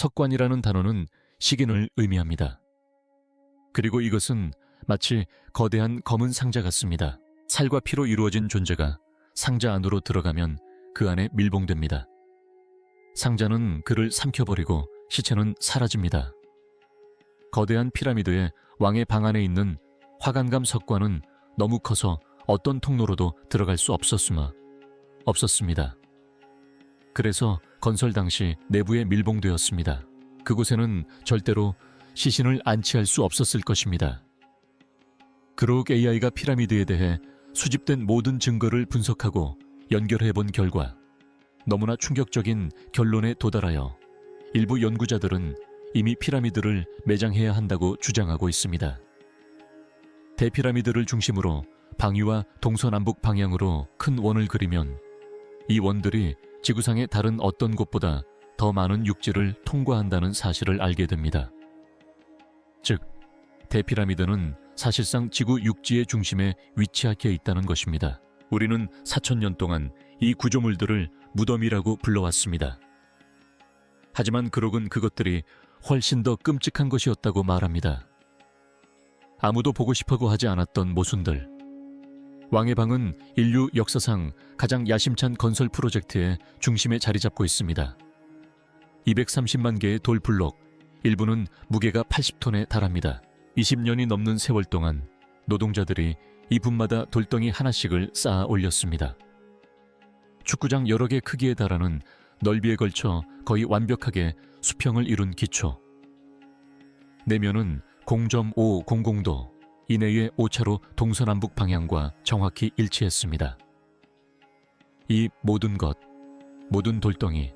석관이라는 단어는 식인을 의미합니다. 그리고 이것은 마치 거대한 검은 상자 같습니다. 살과 피로 이루어진 존재가 상자 안으로 들어가면 그 안에 밀봉됩니다. 상자는 그를 삼켜버리고 시체는 사라집니다. 거대한 피라미드의 왕의 방 안에 있는 화관감 석관은 너무 커서 어떤 통로로도 들어갈 수 없었습니다. 그래서 건설 당시 내부에 밀봉되었습니다. 그곳에는 절대로 시신을 안치할 수 없었을 것입니다. 그로욱 AI가 피라미드에 대해 수집된 모든 증거를 분석하고 연결해 본 결과 너무나 충격적인 결론에 도달하여 일부 연구자들은 이미 피라미드를 매장해야 한다고 주장하고 있습니다. 대피라미드를 중심으로 방위와 동서남북 방향으로 큰 원을 그리면 이 원들이 지구상의 다른 어떤 곳보다 더 많은 육지를 통과한다는 사실을 알게 됩니다. 즉, 대피라미드는 사실상 지구 육지의 중심에 위치하게 있다는 것입니다. 우리는 4,000년 동안 이 구조물들을 무덤이라고 불러왔습니다. 하지만 그록은 그것들이 훨씬 더 끔찍한 것이었다고 말합니다. 아무도 보고 싶어고 하지 않았던 모순들. 왕의 방은 인류 역사상 가장 야심찬 건설 프로젝트의 중심에 자리 잡고 있습니다. 230만 개의 돌블록, 일부는 무게가 80톤에 달합니다. 20년이 넘는 세월 동안 노동자들이 이 분마다 돌덩이 하나씩을 쌓아 올렸습니다. 축구장 여러 개 크기에 달하는 넓이에 걸쳐 거의 완벽하게 수평을 이룬 기초. 내면은 0.500도 이내의 오차로 동서남북 방향과 정확히 일치했습니다. 이 모든 것, 모든 돌덩이,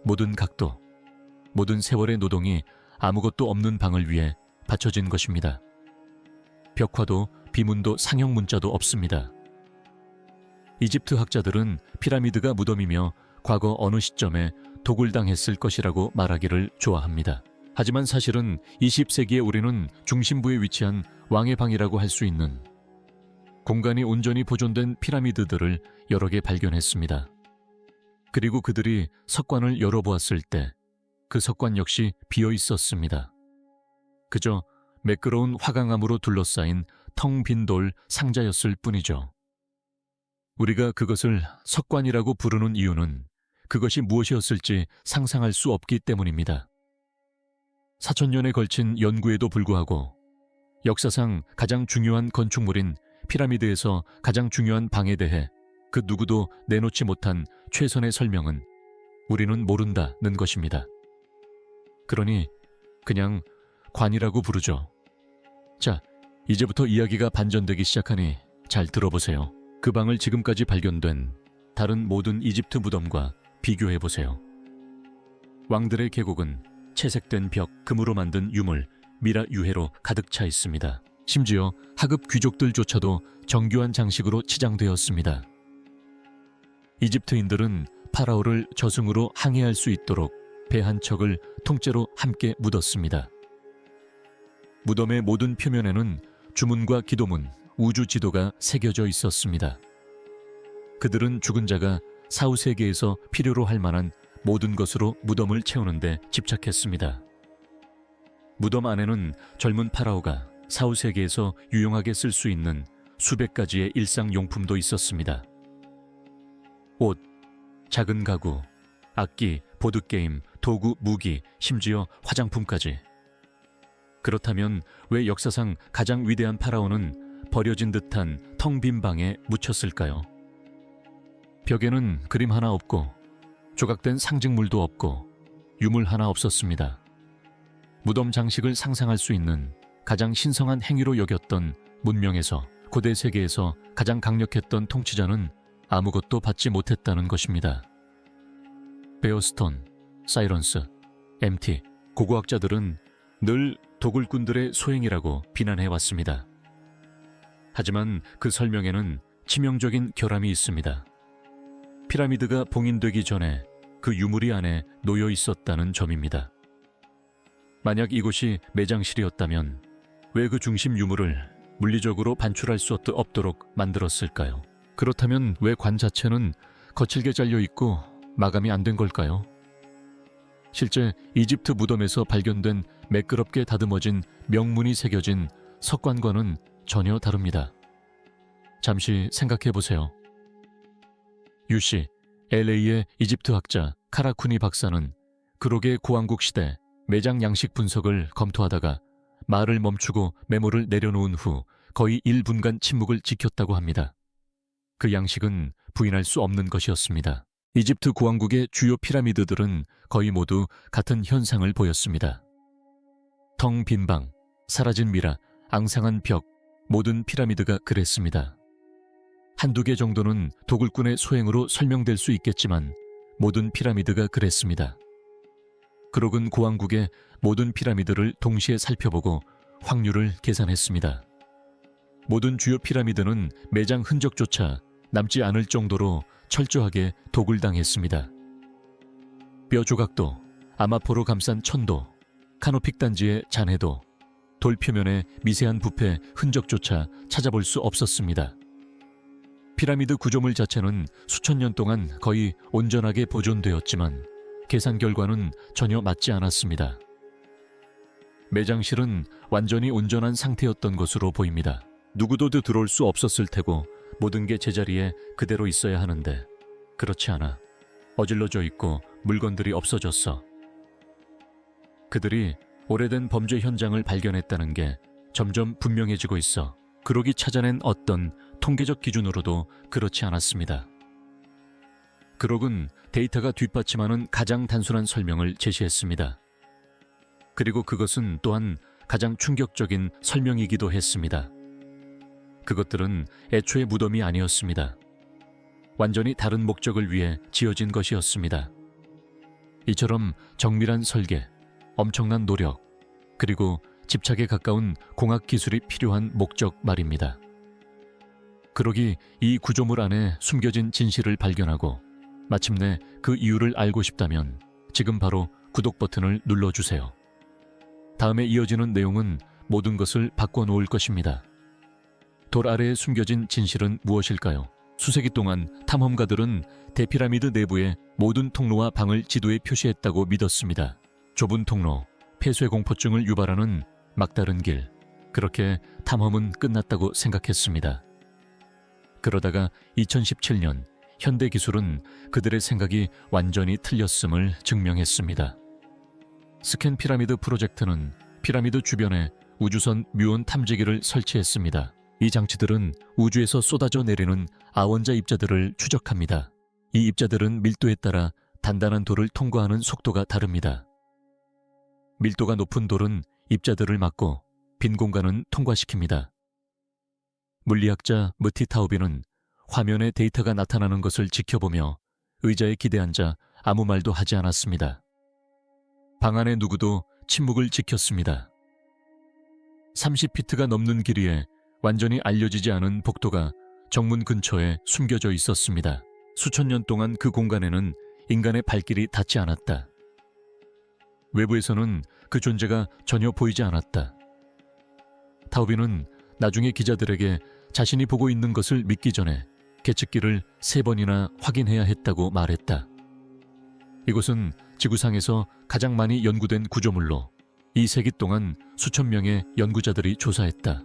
모든 각도, 모든 세월의 노동이 아무것도 없는 방을 위해 받쳐진 것입니다. 벽화도 비문도 상형 문자도 없습니다. 이집트 학자들은 피라미드가 무덤이며 과거 어느 시점에 도굴당했을 것이라고 말하기를 좋아합니다. 하지만 사실은 20세기에 우리는 중심부에 위치한 왕의 방이라고 할 수 있는 공간이 온전히 보존된 피라미드들을 여러 개 발견했습니다. 그리고 그들이 석관을 열어보았을 때 그 석관 역시 비어 있었습니다. 그저 매끄러운 화강암으로 둘러싸인 텅 빈 돌 상자였을 뿐이죠. 우리가 그것을 석관이라고 부르는 이유는 그것이 무엇이었을지 상상할 수 없기 때문입니다. 4,000년에 걸친 연구에도 불구하고 역사상 가장 중요한 건축물인 피라미드에서 가장 중요한 방에 대해 그 누구도 내놓지 못한 최선의 설명은 우리는 모른다는 것입니다. 그러니 그냥 관이라고 부르죠. 자, 이제부터 이야기가 반전되기 시작하니 잘 들어보세요. 그 방을 지금까지 발견된 다른 모든 이집트 무덤과 비교해보세요. 왕들의 계곡은 채색된 벽, 금으로 만든 유물, 미라 유해로 가득 차 있습니다. 심지어 하급 귀족들조차도 정교한 장식으로 치장되었습니다. 이집트인들은 파라오를 저승으로 항해할 수 있도록 배 한 척을 통째로 함께 묻었습니다. 무덤의 모든 표면에는 주문과 기도문, 우주 지도가 새겨져 있었습니다. 그들은 죽은 자가 사후세계에서 필요로 할 만한 모든 것으로 무덤을 채우는데 집착했습니다. 무덤 안에는 젊은 파라오가 사후세계에서 유용하게 쓸 수 있는 수백 가지의 일상용품도 있었습니다. 옷, 작은 가구, 악기, 보드게임, 도구, 무기, 심지어 화장품까지. 그렇다면 왜 역사상 가장 위대한 파라오는 버려진 듯한 텅 빈 방에 묻혔을까요? 벽에는 그림 하나 없고 조각된 상징물도 없고 유물 하나 없었습니다. 무덤 장식을 상상할 수 있는 가장 신성한 행위로 여겼던 문명에서 고대 세계에서 가장 강력했던 통치자는 아무것도 받지 못했다는 것입니다. 베어스톤, 사이런스, MT, 고고학자들은 늘 도굴꾼들의 소행이라고 비난해왔습니다. 하지만 그 설명에는 치명적인 결함이 있습니다. 피라미드가 봉인되기 전에 그 유물이 안에 놓여 있었다는 점입니다. 만약 이곳이 매장실이었다면 왜 그 중심 유물을 물리적으로 반출할 수 없도록 만들었을까요? 그렇다면 왜 관 자체는 거칠게 잘려 있고 마감이 안 된 걸까요? 실제 이집트 무덤에서 발견된 매끄럽게 다듬어진 명문이 새겨진 석관과는 전혀 다릅니다. 잠시 생각해 보세요. UC, LA의 이집트 학자 카라쿠니 박사는 그록의 고왕국 시대 매장 양식 분석을 검토하다가 말을 멈추고 메모를 내려놓은 후 거의 1분간 침묵을 지켰다고 합니다. 그 양식은 부인할 수 없는 것이었습니다. 이집트 고왕국의 주요 피라미드들은 거의 모두 같은 현상을 보였습니다. 텅 빈 방, 사라진 미라, 앙상한 벽, 모든 피라미드가 그랬습니다. 한두 개 정도는 도굴꾼의 소행으로 설명될 수 있겠지만 모든 피라미드가 그랬습니다. 그록은 고왕국의 모든 피라미드를 동시에 살펴보고 확률을 계산했습니다. 모든 주요 피라미드는 매장 흔적조차 남지 않을 정도로 철저하게 도굴당했습니다. 뼈 조각도, 아마포로 감싼 천도, 카노픽 단지의 잔해도, 돌 표면의 미세한 부패 흔적조차 찾아볼 수 없었습니다. 피라미드 구조물 자체는 수천 년 동안 거의 온전하게 보존되었지만 계산 결과는 전혀 맞지 않았습니다. 매장실은 완전히 온전한 상태였던 것으로 보입니다. 누구도 들어올 수 없었을 테고 모든 게 제자리에 그대로 있어야 하는데 그렇지 않아. 어질러져 있고 물건들이 없어졌어. 그들이 오래된 범죄 현장을 발견했다는 게 점점 분명해지고 있어. 그록이 찾아낸 어떤 통계적 기준으로도 그렇지 않았습니다. 그록은 데이터가 뒷받침하는 가장 단순한 설명을 제시했습니다. 그리고 그것은 또한 가장 충격적인 설명이기도 했습니다. 그것들은 애초에 무덤이 아니었습니다. 완전히 다른 목적을 위해 지어진 것이었습니다. 이처럼 정밀한 설계, 엄청난 노력, 그리고 집착에 가까운 공학 기술이 필요한 목적 말입니다. 그록이 이 구조물 안에 숨겨진 진실을 발견하고 마침내 그 이유를 알고 싶다면 지금 바로 구독 버튼을 눌러주세요. 다음에 이어지는 내용은 모든 것을 바꿔놓을 것입니다. 돌 아래에 숨겨진 진실은 무엇일까요? 수세기 동안 탐험가들은 대피라미드 내부의 모든 통로와 방을 지도에 표시했다고 믿었습니다. 좁은 통로, 폐쇄 공포증을 유발하는 막다른 길, 그렇게 탐험은 끝났다고 생각했습니다. 그러다가 2017년 현대 기술은 그들의 생각이 완전히 틀렸음을 증명했습니다. 스캔 피라미드 프로젝트는 피라미드 주변에 우주선 뮤온 탐지기를 설치했습니다. 이 장치들은 우주에서 쏟아져 내리는 아원자 입자들을 추적합니다. 이 입자들은 밀도에 따라 단단한 돌을 통과하는 속도가 다릅니다. 밀도가 높은 돌은 입자들을 막고 빈 공간은 통과시킵니다. 물리학자 무티 타우비는 화면에 데이터가 나타나는 것을 지켜보며 의자에 기대앉아 아무 말도 하지 않았습니다. 방 안의 누구도 침묵을 지켰습니다. 30피트가 넘는 길이에 완전히 알려지지 않은 복도가 정문 근처에 숨겨져 있었습니다. 수천 년 동안 그 공간에는 인간의 발길이 닿지 않았다. 외부에서는 그 존재가 전혀 보이지 않았다. 타우비는 나중에 기자들에게 자신이 보고 있는 것을 믿기 전에 계측기를 3번이나 확인해야 했다고 말했다. 이곳은 지구상에서 가장 많이 연구된 구조물로 2세기 동안 수천 명의 연구자들이 조사했다.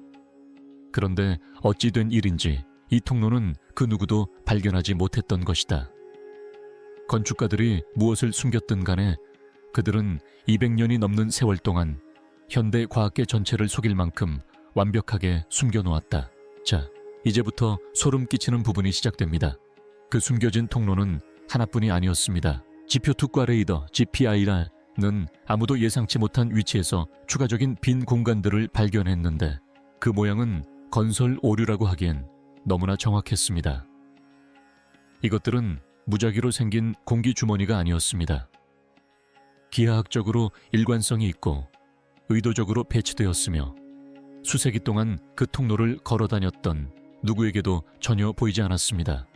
그런데 어찌 된 일인지 이 통로는 그 누구도 발견하지 못했던 것이다. 건축가들이 무엇을 숨겼든 간에 그들은 200년이 넘는 세월 동안 현대 과학계 전체를 속일 만큼 완벽하게 숨겨놓았다. 자, 이제부터 소름 끼치는 부분이 시작됩니다. 그 숨겨진 통로는 하나뿐이 아니었습니다. 지표 투과 레이더 GPIR는 아무도 예상치 못한 위치에서 추가적인 빈 공간들을 발견했는데 그 모양은 건설 오류라고 하기엔 너무나 정확했습니다. 이것들은 무작위로 생긴 공기 주머니가 아니었습니다. 기하학적으로 일관성이 있고 의도적으로 배치되었으며 수세기 동안 그 통로를 걸어 다녔던 누구에게도 전혀 보이지 않았습니다.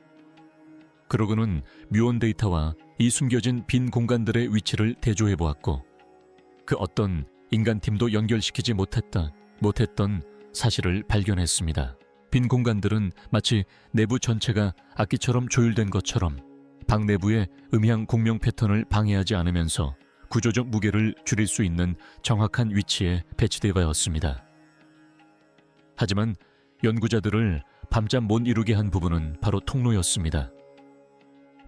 그러고는 뮤온 데이터와 이 숨겨진 빈 공간들의 위치를 대조해 보았고 그 어떤 인간팀도 연결시키지 못했던 사실을 발견했습니다. 빈 공간들은 마치 내부 전체가 악기처럼 조율된 것처럼 방 내부의 음향 공명 패턴을 방해하지 않으면서 구조적 무게를 줄일 수 있는 정확한 위치에 배치되었습니다. 하지만 연구자들을 밤잠 못 이루게 한 부분은 바로 통로였습니다.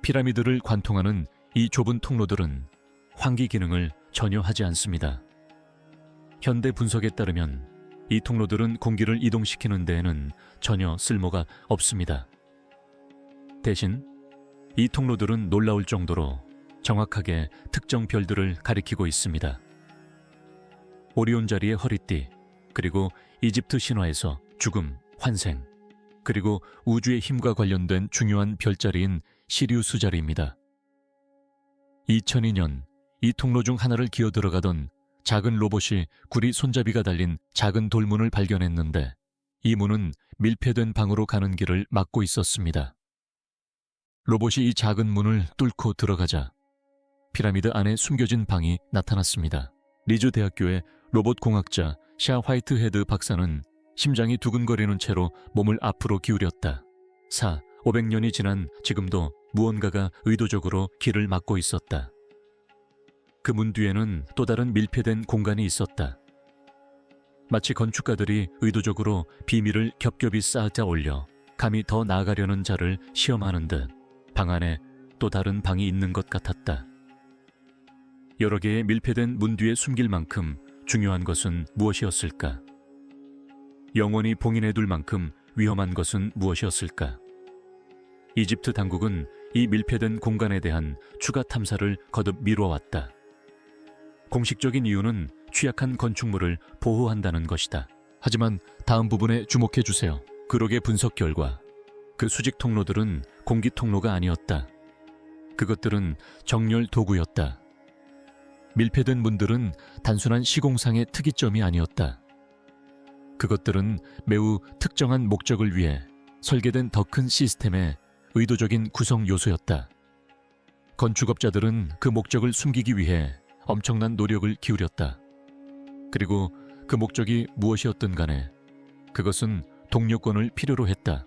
피라미드를 관통하는 이 좁은 통로들은 환기 기능을 전혀 하지 않습니다. 현대 분석에 따르면 이 통로들은 공기를 이동시키는 데에는 전혀 쓸모가 없습니다. 대신 이 통로들은 놀라울 정도로 정확하게 특정 별들을 가리키고 있습니다. 오리온 자리의 허리띠, 그리고 이집트 신화에서 죽음, 환생, 그리고 우주의 힘과 관련된 중요한 별자리인 시리우스 자리입니다. 2002년 이 통로 중 하나를 기어 들어가던 작은 로봇이 구리 손잡이가 달린 작은 돌문을 발견했는데 이 문은 밀폐된 방으로 가는 길을 막고 있었습니다. 로봇이 이 작은 문을 뚫고 들어가자 피라미드 안에 숨겨진 방이 나타났습니다. 리즈 대학교의 로봇 공학자 샤 화이트헤드 박사는 심장이 두근거리는 채로 몸을 앞으로 기울였다. 500년이 지난 지금도 무언가가 의도적으로 길을 막고 있었다. 그 문 뒤에는 또 다른 밀폐된 공간이 있었다. 마치 건축가들이 의도적으로 비밀을 겹겹이 쌓아 올려 감히 더 나아가려는 자를 시험하는 듯 방 안에 또 다른 방이 있는 것 같았다. 여러 개의 밀폐된 문 뒤에 숨길 만큼 중요한 것은 무엇이었을까? 영원히 봉인해둘 만큼 위험한 것은 무엇이었을까? 이집트 당국은 이 밀폐된 공간에 대한 추가 탐사를 거듭 미뤄왔다. 공식적인 이유는 취약한 건축물을 보호한다는 것이다. 하지만 다음 부분에 주목해 주세요. 그록의 분석 결과 그 수직 통로들은 공기 통로가 아니었다. 그것들은 정렬 도구였다. 밀폐된 문들은 단순한 시공상의 특이점이 아니었다. 그것들은 매우 특정한 목적을 위해 설계된 더 큰 시스템의 의도적인 구성 요소였다. 건축업자들은 그 목적을 숨기기 위해 엄청난 노력을 기울였다. 그리고 그 목적이 무엇이었든 간에 그것은 동료권을 필요로 했다.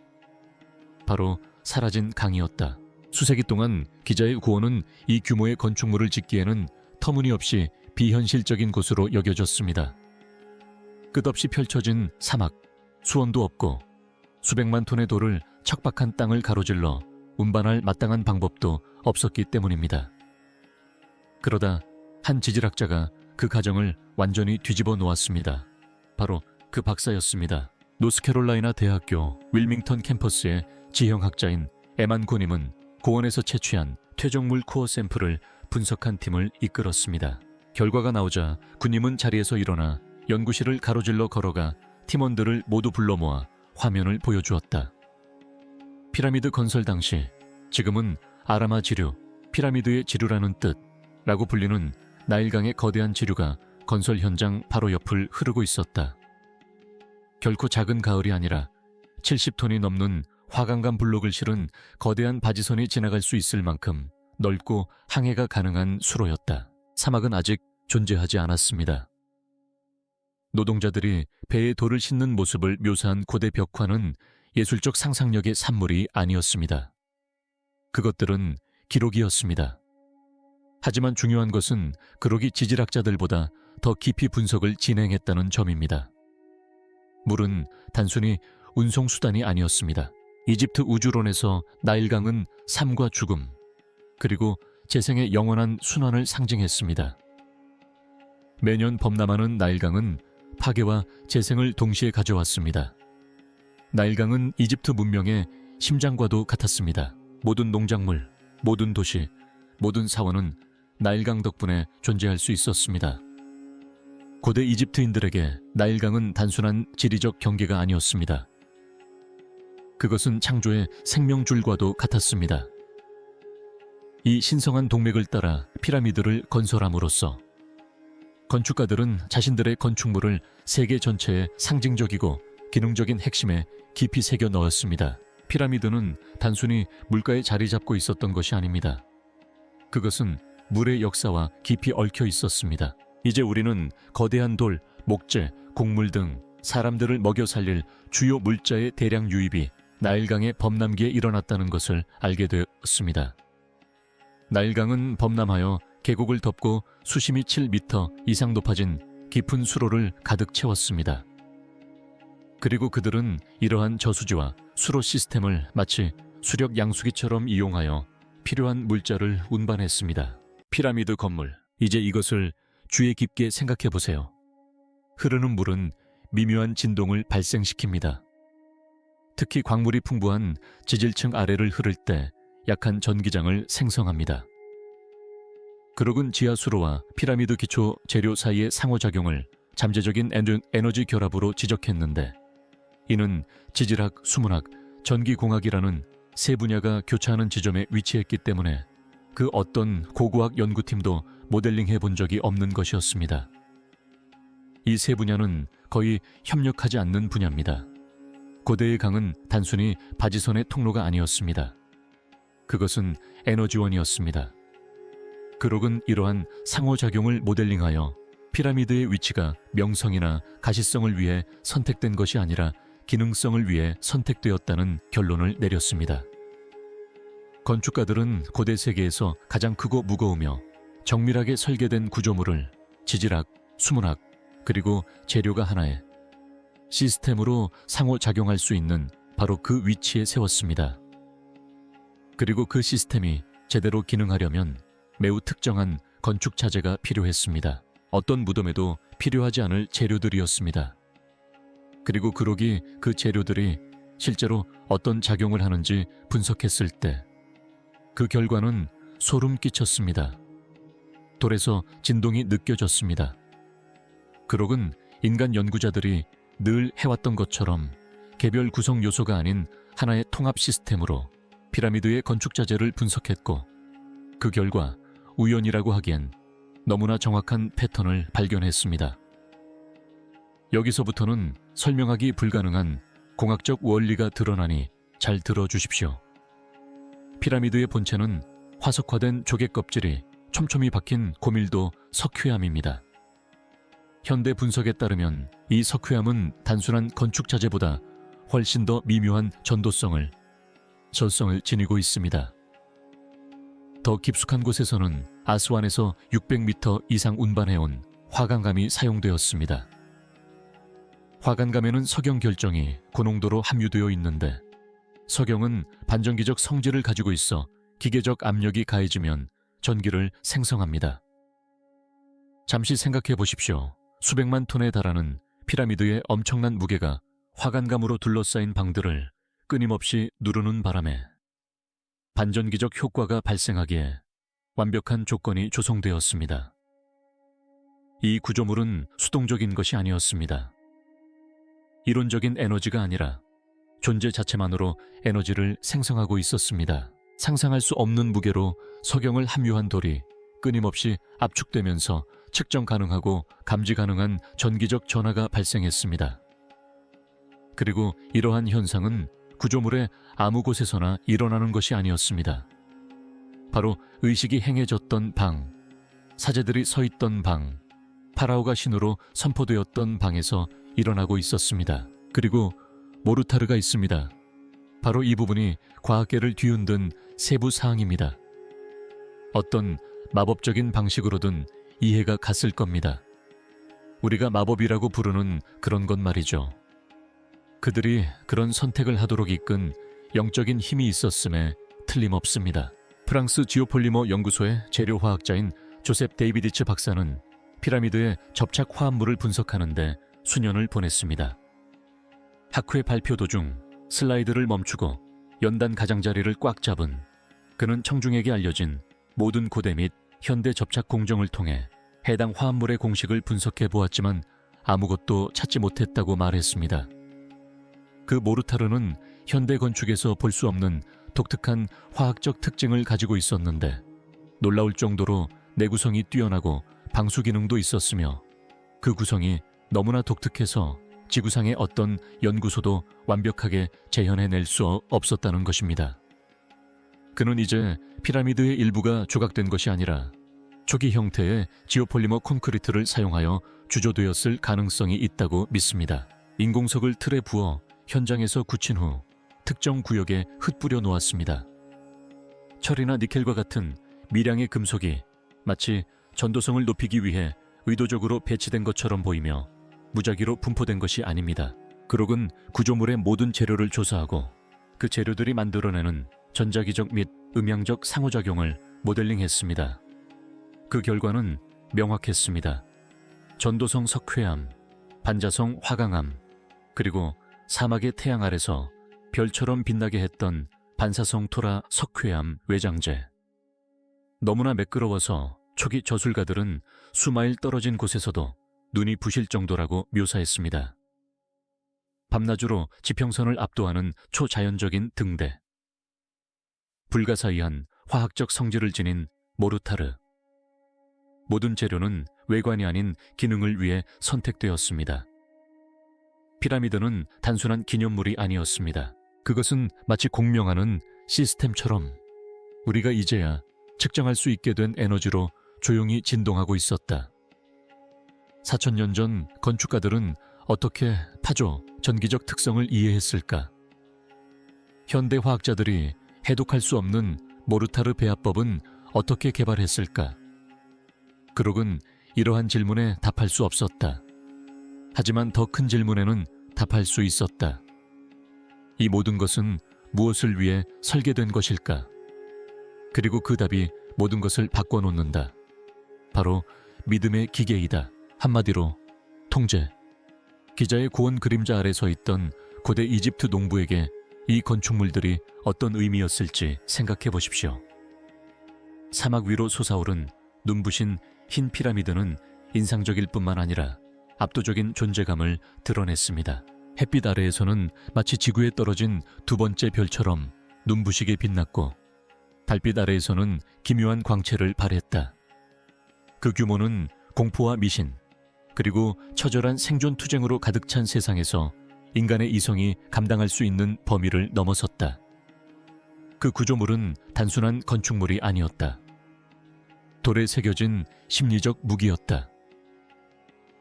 바로 사라진 강이었다. 수세기 동안 기자의 구원은 이 규모의 건축물을 짓기에는 터무니없이 비현실적인 곳으로 여겨졌습니다. 끝없이 펼쳐진 사막, 수온도 없고 수백만 톤의 돌을 척박한 땅을 가로질러 운반할 마땅한 방법도 없었기 때문입니다. 그러다 한 지질학자가 그 가정을 완전히 뒤집어 놓았습니다. 바로 그 박사였습니다. 노스캐롤라이나 대학교 윌밍턴 캠퍼스의 지형학자인 에만 고님은 고원에서 채취한 퇴적물 코어 샘플을 분석한 팀을 이끌었습니다. 결과가 나오자 군님은 자리에서 일어나 연구실을 가로질러 걸어가 팀원들을 모두 불러 모아 화면을 보여주었다. 피라미드 건설 당시, 지금은 아라마 지류, 피라미드의 지류라는 뜻라고 불리는 나일강의 거대한 지류가 건설 현장 바로 옆을 흐르고 있었다. 결코 작은 가을이 아니라 70톤이 넘는 화강간 블록을 실은 거대한 바지선이 지나갈 수 있을 만큼 넓고 항해가 가능한 수로였다. 사막은 아직 존재하지 않았습니다. 노동자들이 배에 돌을 싣는 모습을 묘사한 고대 벽화는 예술적 상상력의 산물이 아니었습니다. 그것들은 기록이었습니다. 하지만 중요한 것은 그록이 지질학자들보다 더 깊이 분석을 진행했다는 점입니다. 물은 단순히 운송수단이 아니었습니다. 이집트 우주론에서 나일강은 삶과 죽음, 그리고 재생의 영원한 순환을 상징했습니다. 매년 범람하는 나일강은 파괴와 재생을 동시에 가져왔습니다. 나일강은 이집트 문명의 심장과도 같았습니다. 모든 농작물, 모든 도시, 모든 사원은 나일강 덕분에 존재할 수 있었습니다. 고대 이집트인들에게 나일강은 단순한 지리적 경계가 아니었습니다. 그것은 창조의 생명줄과도 같았습니다. 이 신성한 동맥을 따라 피라미드를 건설함으로써 건축가들은 자신들의 건축물을 세계 전체의 상징적이고 기능적인 핵심에 깊이 새겨 넣었습니다. 피라미드는 단순히 물가에 자리 잡고 있었던 것이 아닙니다. 그것은 물의 역사와 깊이 얽혀 있었습니다. 이제 우리는 거대한 돌, 목재, 곡물 등 사람들을 먹여 살릴 주요 물자의 대량 유입이 나일강의 범람기에 일어났다는 것을 알게 되었습니다. 나일강은 범람하여 계곡을 덮고 수심이 7m 이상 높아진 깊은 수로를 가득 채웠습니다. 그리고 그들은 이러한 저수지와 수로 시스템을 마치 수력 양수기처럼 이용하여 필요한 물자를 운반했습니다. 피라미드 건물, 이제 이것을 주의 깊게 생각해 보세요. 흐르는 물은 미묘한 진동을 발생시킵니다. 특히 광물이 풍부한 지질층 아래를 흐를 때 약한 전기장을 생성합니다. 그룹은 지하 수로와 피라미드 기초 재료 사이의 상호작용을 잠재적인 에너지 결합으로 지적했는데, 이는 지질학, 수문학, 전기공학이라는 세 분야가 교차하는 지점에 위치했기 때문에 그 어떤 고고학 연구팀도 모델링해 본 적이 없는 것이었습니다. 이 세 분야는 거의 협력하지 않는 분야입니다. 고대의 강은 단순히 바지선의 통로가 아니었습니다. 그것은 에너지원이었습니다. 그록은 이러한 상호작용을 모델링하여 피라미드의 위치가 명성이나 가시성을 위해 선택된 것이 아니라 기능성을 위해 선택되었다는 결론을 내렸습니다. 건축가들은 고대 세계에서 가장 크고 무거우며 정밀하게 설계된 구조물을 지질학, 수문학, 그리고 재료가 하나의 시스템으로 상호작용할 수 있는 바로 그 위치에 세웠습니다. 그리고 그 시스템이 제대로 기능하려면 매우 특정한 건축 자재가 필요했습니다. 어떤 무덤에도 필요하지 않을 재료들이었습니다. 그리고 그록이 그 재료들이 실제로 어떤 작용을 하는지 분석했을 때 그 결과는 소름 끼쳤습니다. 돌에서 진동이 느껴졌습니다. 그록은 인간 연구자들이 늘 해왔던 것처럼 개별 구성 요소가 아닌 하나의 통합 시스템으로 피라미드의 건축 자재를 분석했고, 그 결과 우연이라고 하기엔 너무나 정확한 패턴을 발견했습니다. 여기서부터는 설명하기 불가능한 공학적 원리가 드러나니 잘 들어주십시오. 피라미드의 본체는 화석화된 조개 껍질이 촘촘히 박힌 고밀도 석회암입니다. 현대 분석에 따르면 이 석회암은 단순한 건축 자재보다 훨씬 더 미묘한 전도성을, 저성을 지니고 있습니다. 더 깊숙한 곳에서는 아스완에서 600m 이상 운반해온 화강감이 사용되었습니다. 화강감에는 석영 결정이 고농도로 함유되어 있는데, 석영은 반전기적 성질을 가지고 있어 기계적 압력이 가해지면 전기를 생성합니다. 잠시 생각해 보십시오. 수백만 톤에 달하는 피라미드의 엄청난 무게가 화강감으로 둘러싸인 방들을 끊임없이 누르는 바람에 반전기적 효과가 발생하기에 완벽한 조건이 조성되었습니다. 이 구조물은 수동적인 것이 아니었습니다. 이론적인 에너지가 아니라 존재 자체만으로 에너지를 생성하고 있었습니다. 상상할 수 없는 무게로 석영을 함유한 돌이 끊임없이 압축되면서 측정 가능하고 감지 가능한 전기적 전하가 발생했습니다. 그리고 이러한 현상은 구조물의 아무 곳에서나 일어나는 것이 아니었습니다. 바로 의식이 행해졌던 방, 사제들이 서 있던 방, 파라오가 신으로 선포되었던 방에서 일어나고 있었습니다. 그리고 모르타르가 있습니다. 바로 이 부분이 과학계를 뒤흔든 세부 사항입니다. 어떤 마법적인 방식으로든 이해가 갔을 겁니다. 우리가 마법이라고 부르는 그런 것 말이죠. 그들이 그런 선택을 하도록 이끈 영적인 힘이 있었음에 틀림없습니다. 프랑스 지오폴리머 연구소의 재료화학자인 조셉 데이비디츠 박사는 피라미드의 접착 화합물을 분석하는데 수년을 보냈습니다. 학회 발표 도중 슬라이드를 멈추고 연단 가장자리를 꽉 잡은 그는 청중에게 알려진 모든 고대 및 현대 접착 공정을 통해 해당 화합물의 공식을 분석해 보았지만 아무것도 찾지 못했다고 말했습니다. 그 모르타르는 현대 건축에서 볼 수 없는 독특한 화학적 특징을 가지고 있었는데, 놀라울 정도로 내구성이 뛰어나고 방수 기능도 있었으며, 그 구성이 너무나 독특해서 지구상의 어떤 연구소도 완벽하게 재현해낼 수 없었다는 것입니다. 그는 이제 피라미드의 일부가 조각된 것이 아니라 초기 형태의 지오폴리머 콘크리트를 사용하여 주조되었을 가능성이 있다고 믿습니다. 인공석을 틀에 부어 현장에서 굳힌 후 특정 구역에 흩뿌려 놓았습니다. 철이나 니켈과 같은 미량의 금속이 마치 전도성을 높이기 위해 의도적으로 배치된 것처럼 보이며 무작위로 분포된 것이 아닙니다. 그록은 구조물의 모든 재료를 조사하고 그 재료들이 만들어내는 전자기적 및 음향적 상호작용을 모델링했습니다. 그 결과는 명확했습니다. 전도성 석회암, 반자성 화강암, 그리고 사막의 태양 아래서 별처럼 빛나게 했던 반사성 토라 석회암 외장재. 너무나 매끄러워서 초기 저술가들은 수마일 떨어진 곳에서도 눈이 부실 정도라고 묘사했습니다. 밤낮으로 지평선을 압도하는 초자연적인 등대. 불가사의한 화학적 성질을 지닌 모르타르. 모든 재료는 외관이 아닌 기능을 위해 선택되었습니다. 피라미드는 단순한 기념물이 아니었습니다. 그것은 마치 공명하는 시스템처럼 우리가 이제야 측정할 수 있게 된 에너지로 조용히 진동하고 있었다. 4,000년 전 건축가들은 어떻게 파조, 전기적 특성을 이해했을까? 현대 화학자들이 해독할 수 없는 모르타르 배합법은 어떻게 개발했을까? 그록은 이러한 질문에 답할 수 없었다. 하지만 더 큰 질문에는 답할 수 있었다. 이 모든 것은 무엇을 위해 설계된 것일까? 그리고 그 답이 모든 것을 바꿔놓는다. 바로 믿음의 기계이다. 한마디로 통제. 기자의 고원 그림자 아래 서 있던 고대 이집트 농부에게 이 건축물들이 어떤 의미였을지 생각해 보십시오. 사막 위로 솟아오른 눈부신 흰 피라미드는 인상적일 뿐만 아니라 압도적인 존재감을 드러냈습니다. 햇빛 아래에서는 마치 지구에 떨어진 두 번째 별처럼 눈부시게 빛났고 달빛 아래에서는 기묘한 광채를 발했다. 그 규모는 공포와 미신, 그리고 처절한 생존 투쟁으로 가득 찬 세상에서 인간의 이성이 감당할 수 있는 범위를 넘어섰다. 그 구조물은 단순한 건축물이 아니었다. 돌에 새겨진 심리적 무기였다.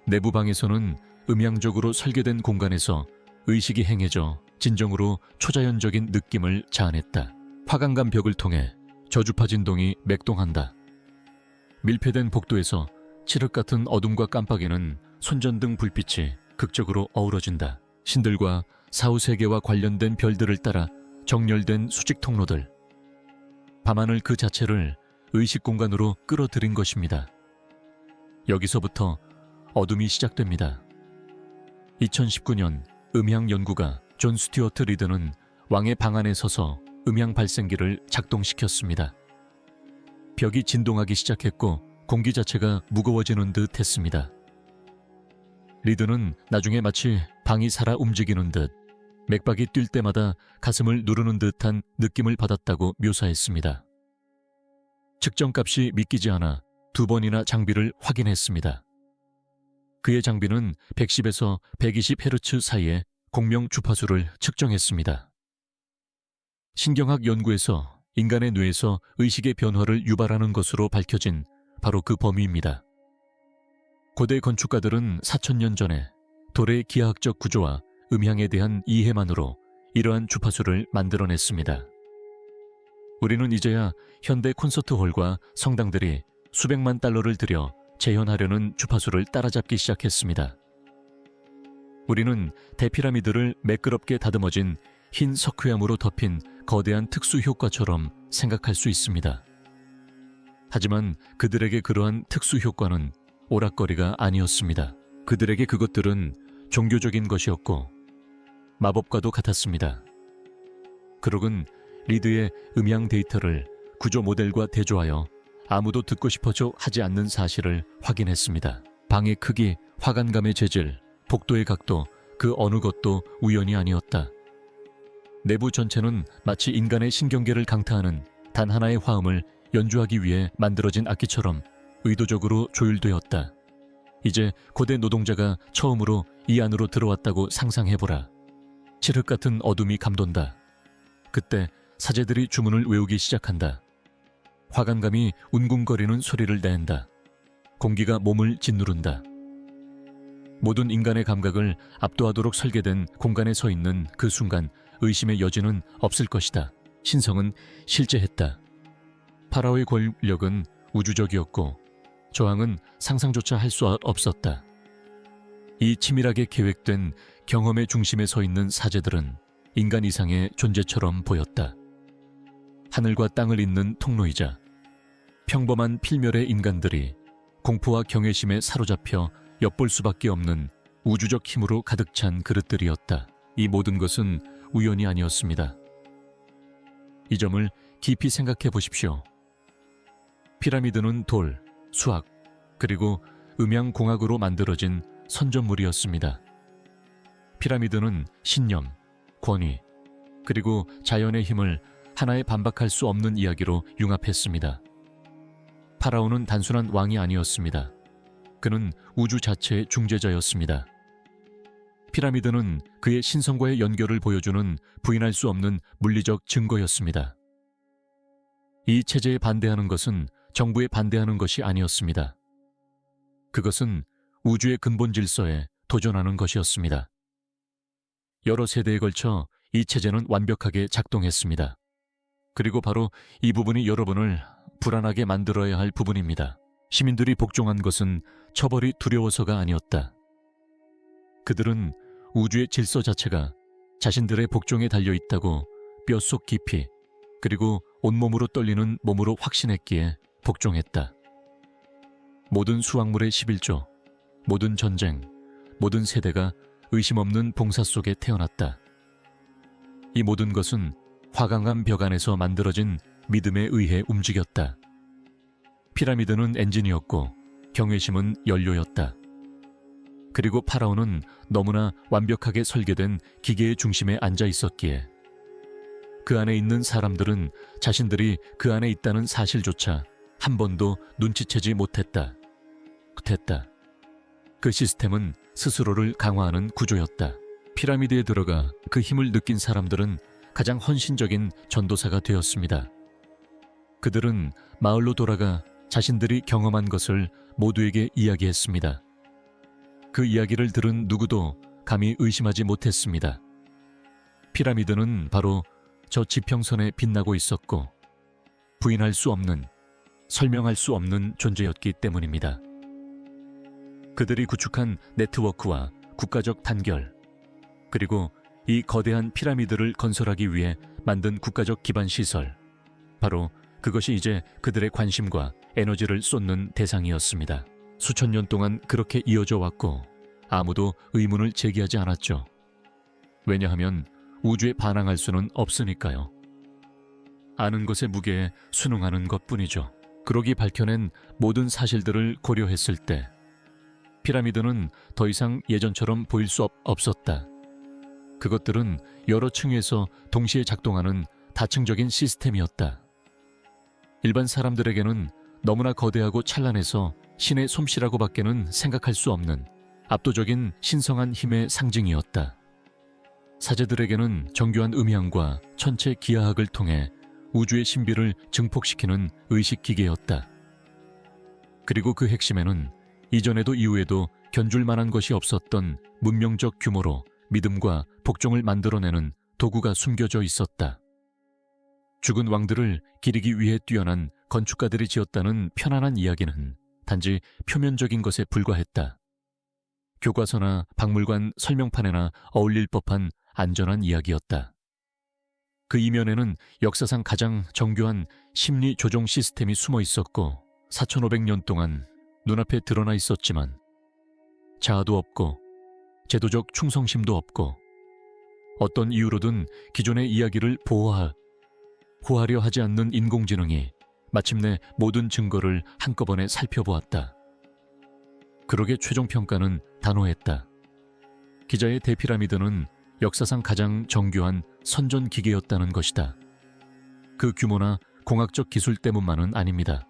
내부 방에서는 음향적으로 설계된 공간에서 의식이 행해져 진정으로 초자연적인 느낌을 자아냈다. 화강간 벽을 통해 저주파 진동이 맥동한다. 밀폐된 복도에서 칠흑 같은 어둠과 깜빡이는 손전등 불빛이 극적으로 어우러진다. 신들과 사후세계와 관련된 별들을 따라 정렬된 수직 통로들. 밤하늘 그 자체를 의식 공간으로 끌어들인 것입니다. 여기서부터 어둠이 시작됩니다. 2019년 음향 연구가 존 스튜어트 리드는 왕의 방 안에 서서 음향 발생기를 작동시켰습니다. 벽이 진동하기 시작했고 공기 자체가 무거워지는 듯 했습니다. 리드는 나중에 마치 방이 살아 움직이는 듯 맥박이 뛸 때마다 가슴을 누르는 듯한 느낌을 받았다고 묘사했습니다. 측정값이 믿기지 않아 2번이나 장비를 확인했습니다. 그의 장비는 110에서 120Hz 사이의 공명 주파수를 측정했습니다. 신경학 연구에서 인간의 뇌에서 의식의 변화를 유발하는 것으로 밝혀진 바로 그 범위입니다. 고대 건축가들은 4,000년 전에 돌의 기하학적 구조와 음향에 대한 이해만으로 이러한 주파수를 만들어냈습니다. 우리는 이제야 현대 콘서트홀과 성당들이 수백만 달러를 들여 재현하려는 주파수를 따라잡기 시작했습니다. 우리는 대피라미드를 매끄럽게 다듬어진 흰 석회암으로 덮인 거대한 특수 효과처럼 생각할 수 있습니다. 하지만 그들에게 그러한 특수 효과는 오락거리가 아니었습니다. 그들에게 그것들은 종교적인 것이었고 마법과도 같았습니다. 그록은 리드의 음향 데이터를 구조 모델과 대조하여 아무도 듣고 싶어져 하지 않는 사실을 확인했습니다. 방의 크기, 화관감의 재질, 복도의 각도, 그 어느 것도 우연이 아니었다. 내부 전체는 마치 인간의 신경계를 강타하는 단 하나의 화음을 연주하기 위해 만들어진 악기처럼 의도적으로 조율되었다. 이제 고대 노동자가 처음으로 이 안으로 들어왔다고 상상해보라. 칠흑 같은 어둠이 감돈다. 그때 사제들이 주문을 외우기 시작한다. 화관감이 웅궁거리는 소리를 낸다. 공기가 몸을 짓누른다. 모든 인간의 감각을 압도하도록 설계된 공간에 서 있는 그 순간 의심의 여지는 없을 것이다. 신성은 실제했다. 파라오의 권력은 우주적이었고 저항은 상상조차 할 수 없었다. 이 치밀하게 계획된 경험의 중심에 서 있는 사제들은 인간 이상의 존재처럼 보였다. 하늘과 땅을 잇는 통로이자 평범한 필멸의 인간들이 공포와 경외심에 사로잡혀 엿볼 수밖에 없는 우주적 힘으로 가득 찬 그릇들이었다. 이 모든 것은 우연이 아니었습니다. 이 점을 깊이 생각해 보십시오. 피라미드는 돌, 수학, 그리고 음양공학으로 만들어진 선전물이었습니다. 피라미드는 신념, 권위, 그리고 자연의 힘을 하나에 반박할 수 없는 이야기로 융합했습니다. 파라오는 단순한 왕이 아니었습니다. 그는 우주 자체의 중재자였습니다. 피라미드는 그의 신성과의 연결을 보여주는 부인할 수 없는 물리적 증거였습니다. 이 체제에 반대하는 것은 정부에 반대하는 것이 아니었습니다. 그것은 우주의 근본 질서에 도전하는 것이었습니다. 여러 세대에 걸쳐 이 체제는 완벽하게 작동했습니다. 그리고 바로 이 부분이 여러분을 불안하게 만들어야 할 부분입니다. 시민들이 복종한 것은 처벌이 두려워서가 아니었다. 그들은 우주의 질서 자체가 자신들의 복종에 달려있다고 뼛속 깊이 그리고 온몸으로 떨리는 몸으로 확신했기에 복종했다. 모든 수확물의 11조, 모든 전쟁, 모든 세대가 의심 없는 봉사 속에 태어났다. 이 모든 것은 화강암 벽 안에서 만들어진 믿음에 의해 움직였다. 피라미드는 엔진이었고 경외심은 연료였다. 그리고 파라오는 너무나 완벽하게 설계된 기계의 중심에 앉아 있었기에 그 안에 있는 사람들은 자신들이 그 안에 있다는 사실조차 한 번도 눈치채지 못했다. 그 시스템은 스스로를 강화하는 구조였다. 피라미드에 들어가 그 힘을 느낀 사람들은 가장 헌신적인 전도사가 되었습니다. 그들은 마을로 돌아가 자신들이 경험한 것을 모두에게 이야기했습니다. 그 이야기를 들은 누구도 감히 의심하지 못했습니다. 피라미드는 바로 저 지평선에 빛나고 있었고 부인할 수 없는, 설명할 수 없는 존재였기 때문입니다. 그들이 구축한 네트워크와 국가적 단결, 그리고 이 거대한 피라미드를 건설하기 위해 만든 국가적 기반 시설, 바로 그것이 이제 그들의 관심과 에너지를 쏟는 대상이었습니다. 수천 년 동안 그렇게 이어져 왔고 아무도 의문을 제기하지 않았죠. 왜냐하면 우주에 반항할 수는 없으니까요. 아는 것의 무게에 순응하는 것뿐이죠. 그러기 밝혀낸 모든 사실들을 고려했을 때 피라미드는 더 이상 예전처럼 보일 수 없었다. 그것들은 여러 층위에서 동시에 작동하는 다층적인 시스템이었다. 일반 사람들에게는 너무나 거대하고 찬란해서 신의 솜씨라고밖에는 생각할 수 없는 압도적인 신성한 힘의 상징이었다. 사제들에게는 정교한 음향과 천체 기하학을 통해 우주의 신비를 증폭시키는 의식기계였다. 그리고 그 핵심에는 이전에도 이후에도 견줄 만한 것이 없었던 문명적 규모로 믿음과 복종을 만들어내는 도구가 숨겨져 있었다. 죽은 왕들을 기리기 위해 뛰어난 건축가들이 지었다는 편안한 이야기는 단지 표면적인 것에 불과했다. 교과서나 박물관 설명판에나 어울릴 법한 안전한 이야기였다. 그 이면에는 역사상 가장 정교한 심리 조종 시스템이 숨어 있었고 4,500년 동안 눈앞에 드러나 있었지만 자아도 없고 제도적 충성심도 없고 어떤 이유로든 기존의 이야기를 호하려 하지 않는 인공지능이 마침내 모든 증거를 한꺼번에 살펴보았다. 그러게 최종 평가는 단호했다. 기자의 대피라미드는 역사상 가장 정교한 선전 기계였다는 것이다. 그 규모나 공학적 기술 때문만은 아닙니다.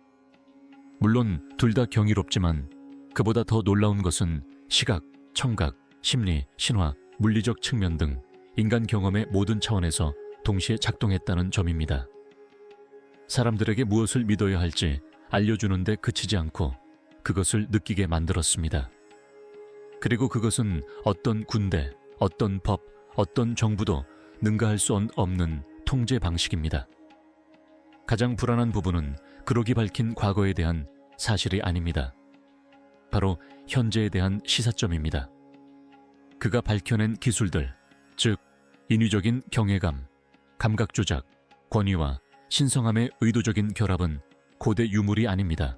물론 둘 다 경이롭지만 그보다 더 놀라운 것은 시각, 청각, 심리, 신화, 물리적 측면 등 인간 경험의 모든 차원에서 동시에 작동했다는 점입니다. 사람들에게 무엇을 믿어야 할지 알려주는 데 그치지 않고 그것을 느끼게 만들었습니다. 그리고 그것은 어떤 군대, 어떤 법, 어떤 정부도 능가할 수 없는 통제 방식입니다. 가장 불안한 부분은 그록이 밝힌 과거에 대한 사실이 아닙니다. 바로 현재에 대한 시사점입니다. 그가 밝혀낸 기술들, 즉 인위적인 경외감, 감각조작, 권위와 신성함의 의도적인 결합은 고대 유물이 아닙니다.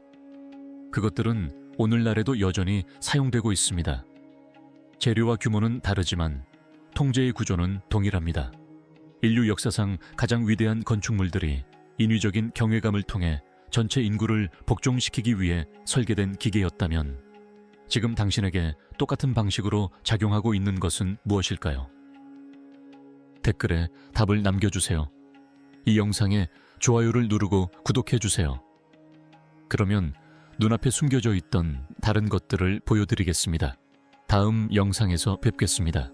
그것들은 오늘날에도 여전히 사용되고 있습니다. 재료와 규모는 다르지만 통제의 구조는 동일합니다. 인류 역사상 가장 위대한 건축물들이 인위적인 경외감을 통해 전체 인구를 복종시키기 위해 설계된 기계였다면 지금 당신에게 똑같은 방식으로 작용하고 있는 것은 무엇일까요? 댓글에 답을 남겨주세요. 이 영상에 좋아요를 누르고 구독해주세요. 그러면 눈앞에 숨겨져 있던 다른 것들을 보여드리겠습니다. 다음 영상에서 뵙겠습니다.